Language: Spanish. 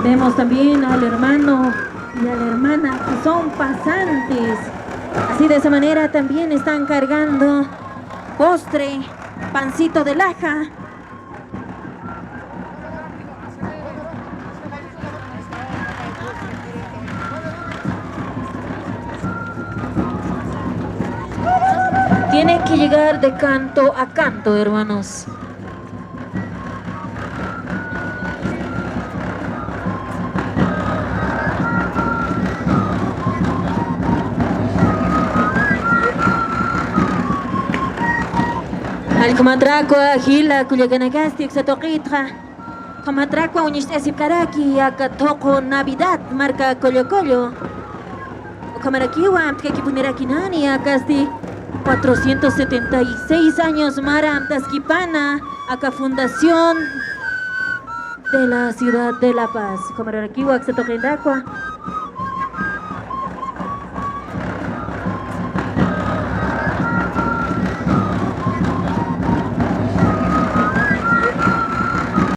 Vemos también al hermano y a la hermana que son pasantes. Así de esa manera también están cargando postre, pancito de laja. Tiene que llegar de canto a canto, hermanos. Alcomatracua, Gila, Culiacanagasti, Exatoquitra. Comatracua, Unistasipkaraki, Acatoco, Navidad, marca Collo Collo. Camaraquiwa, Amtkakipunirakinani, Acasti. 476 años Mara Amtasquipana, acá fundación de la ciudad de La Paz. Camaraquiwa, Exatoquindacua.